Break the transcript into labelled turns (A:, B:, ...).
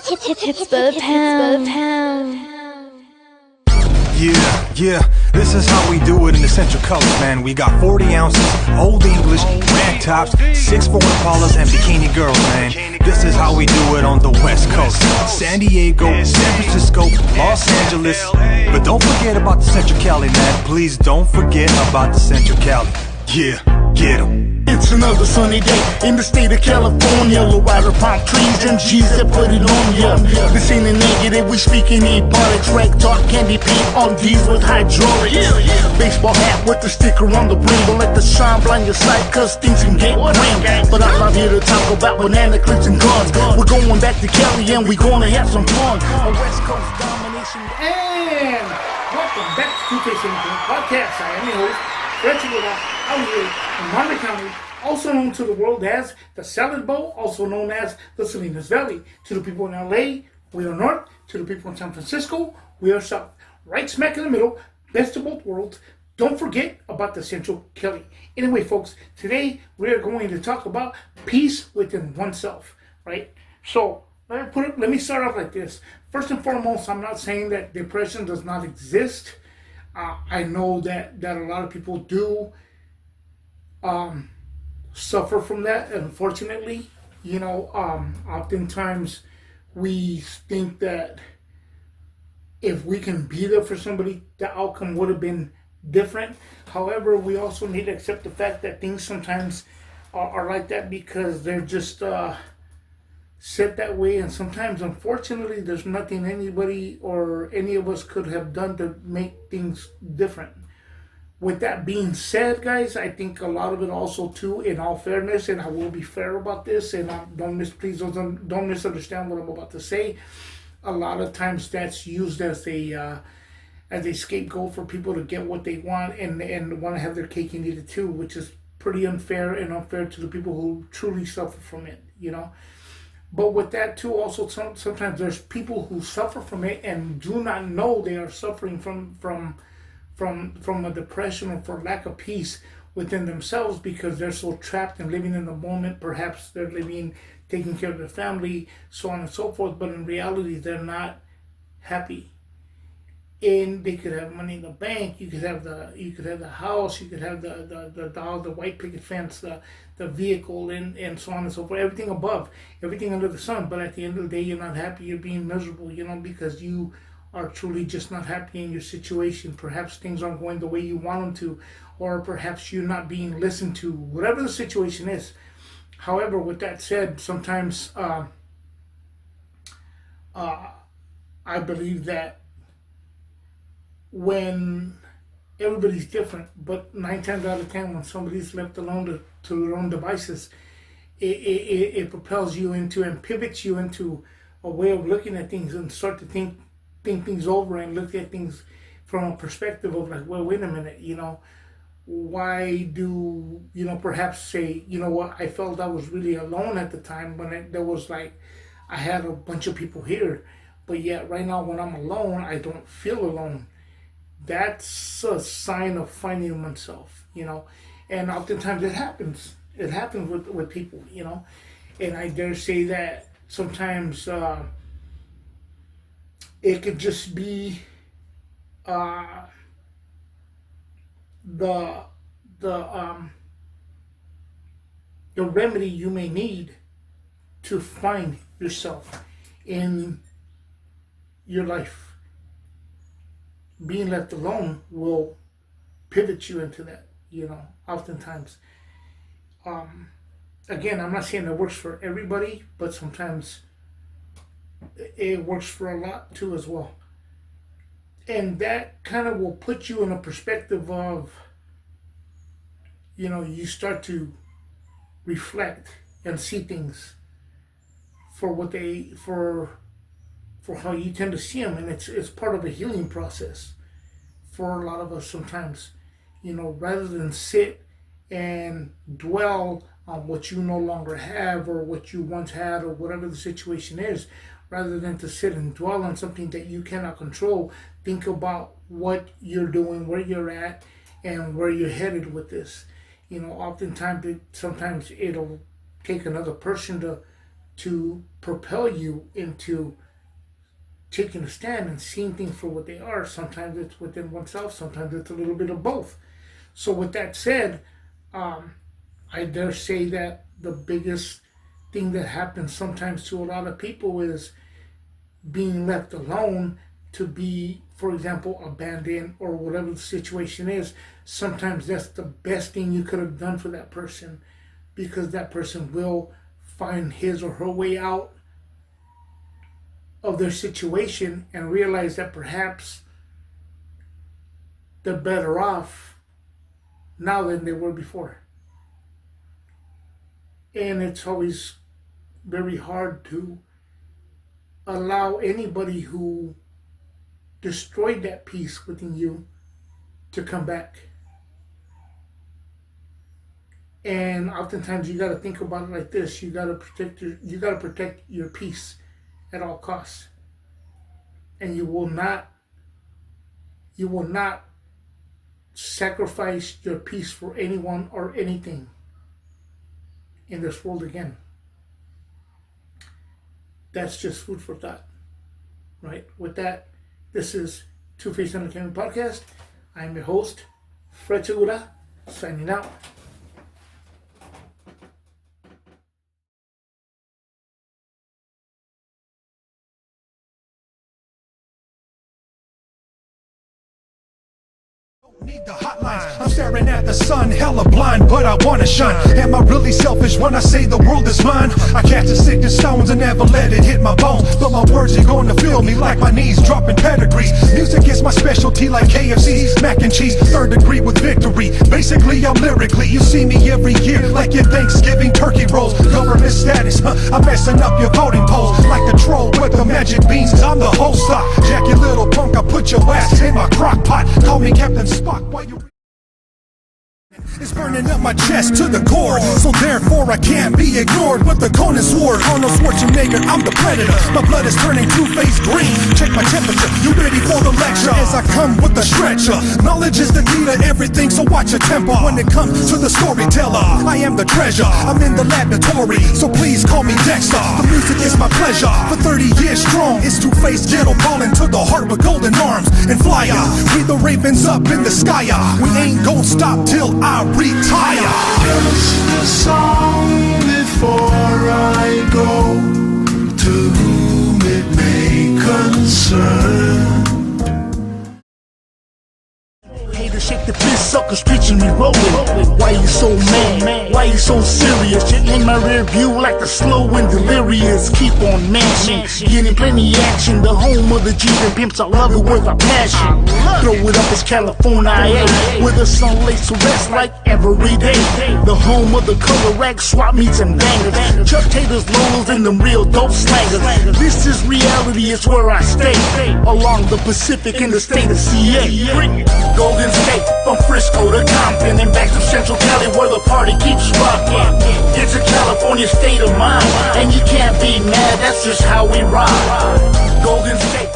A: Hits for the pound.
B: Yeah, this is how we do it in the Central Colors, man. We got 40 ounces, Old English, rag tops, 6'4" Impalas, and bikini girls, man. This is how we do it on the West Coast. San Diego, San Francisco, Los Angeles. But don't forget about the Central Cali, man. Please don't forget about the Central Cali. Yeah, get 'em.
C: It's another sunny day in the state of California. Low rider palm trees and G's that put it on ya. This ain't a negative, we speaking ebonics. Rank talk, candy paint on D's with hydraulics. Baseball hat with the sticker on the brim. Don't let the sun blind your sight, cause things can get grim. But I'm not here to talk about banana clips and guns. We're going back to Cali and we're gonna have some fun. A West Coast domination.
D: And welcome back to Two Face Podcast. I am your host, Fred Chiguera, out here in Monterey County, also known to the world as the Salad Bowl, also known as the Salinas Valley. To the people in LA, we are north. To the people in San Francisco, we are south. Right smack in the middle, best of both worlds. Don't forget about the Central Cali. Anyway, folks, today we are going to talk about peace within oneself, right? So, let me start off like this. First and foremost, I'm not saying that depression does not exist. I know that a lot of people do suffer from that, unfortunately. Oftentimes we think that if we can be there for somebody, the outcome would have been different. However, we also need to accept the fact that things sometimes are like that because they're just set that way, and sometimes, unfortunately, there's nothing anybody or any of us could have done to make things different. With that being said, guys, I think a lot of it also too, in all fairness, and I will be fair about this, and please don't misunderstand what I'm about to say. A lot of times that's used as a scapegoat for people to get what they want and want to have their cake and eat it too, which is pretty unfair to the people who truly suffer from it, But with that too, also sometimes there's people who suffer from it and do not know they are suffering from a depression or for lack of peace within themselves because they're so trapped and living in the moment. Perhaps they're taking care of their family, so on and so forth. But in reality, they're not happy. And they could have money in the bank. You could have the house. You could have the dog, the white picket fence, the vehicle, and so on and so forth. Everything above, everything under the sun. But at the end of the day, you're not happy. You're being miserable, because you are truly just not happy in your situation. Perhaps things aren't going the way you want them to, or perhaps you're not being listened to. Whatever the situation is. However, with that said, sometimes I believe that when everybody's different, but 9 times out of 10, when somebody's left alone to their own devices, it propels you into and pivots you into a way of looking at things and start to think things over and look at things from a perspective of like, well, wait a minute, why do, perhaps say, what, I felt I was really alone at the time when there was like, I had a bunch of people here, but yet right now when I'm alone, I don't feel alone. That's a sign of finding oneself, and oftentimes it happens. It happens with people, and I dare say that sometimes it could just be the remedy you may need to find yourself in your life. Being left alone will pivot you into that, oftentimes. Again, I'm not saying it works for everybody, but sometimes it works for a lot too as well. And that kind of will put you in a perspective of, you start to reflect and see things for how you tend to see them, and it's part of a healing process for a lot of us sometimes, rather than sit and dwell on what you no longer have or what you once had or whatever the situation is, rather than to sit and dwell on something that you cannot control, think about what you're doing, where you're at, and where you're headed with this. Oftentimes, sometimes it'll take another person to propel you into taking a stand and seeing things for what they are. Sometimes it's within oneself, sometimes it's a little bit of both. So with that said, I dare say that the biggest thing that happens sometimes to a lot of people is being left alone to be, for example, abandoned or whatever the situation is. Sometimes that's the best thing you could have done for that person, because that person will find his or her way out of their situation and realize that perhaps they're better off now than they were before. And it's always very hard to allow anybody who destroyed that peace within you to come back. And oftentimes you got to think about it like this: you got to protect your peace at all costs, and you will not sacrifice your peace for anyone or anything in this world again. That's just food for thought, right? With that, this is Two-Faced Entertainment Podcast. I'm your host, Fred Segura, signing out.
B: Need the hotlines. I'm staring at the sun, hella blind, but I wanna shine. Am I really selfish when I say the world is mine? I catch a sick in stones and never let it hit my bones, but my words are gonna feel me like my knees dropping pedigrees. Music is my specialty, like KFC, mac and cheese, third degree with victory. Basically, I'm lyrically, you see me every year, like in Thanksgiving turkey rolls. Government status, I'm messing up your voting polls, like the troll with the magic beans. I'm the host, Jack, you little punk, I put your ass in my crock pot. Call me Captain Spock. Why you? It's burning up my chest to the core, so therefore I can't be ignored with the Conan sword. Arnold Schwarzenegger, I'm the predator. My blood is turning two-faced green. Check my temperature, you ready for the lecture? As I come with the stretcher, knowledge is the key to everything, so watch your temper. When it comes to the storyteller, I am the treasure. I'm in the laboratory, so please call me Dexter. The music is my pleasure. For 30 years strong, it's two-faced ghetto ballin' to the heart with golden arms and flyer. We the ravens up in the sky. We ain't gon' stop till I retire.
C: Just a song before I go, to whom it may concern. Haters shake the fist, suckers pitching me rolling. Why you so mad? Why you so serious? You're in my rear view like the slow and delirious. Keep on mashing, getting plenty action. The home of the G's and pimps, I love it with a passion. Throw it up, it's California, where the sun lays to rest like every day. The home of the color rack, swap meets and bangers. Chuck Taylor's Lolos and them real dope slangers. This is reality, it's where I stay, along the Pacific in the state of CA. Golden State, from Frisco to Compton and back to Central Cali where the party keeps rocking. It's a California state of mind, and you can't be mad, that's just how we ride. Golden State.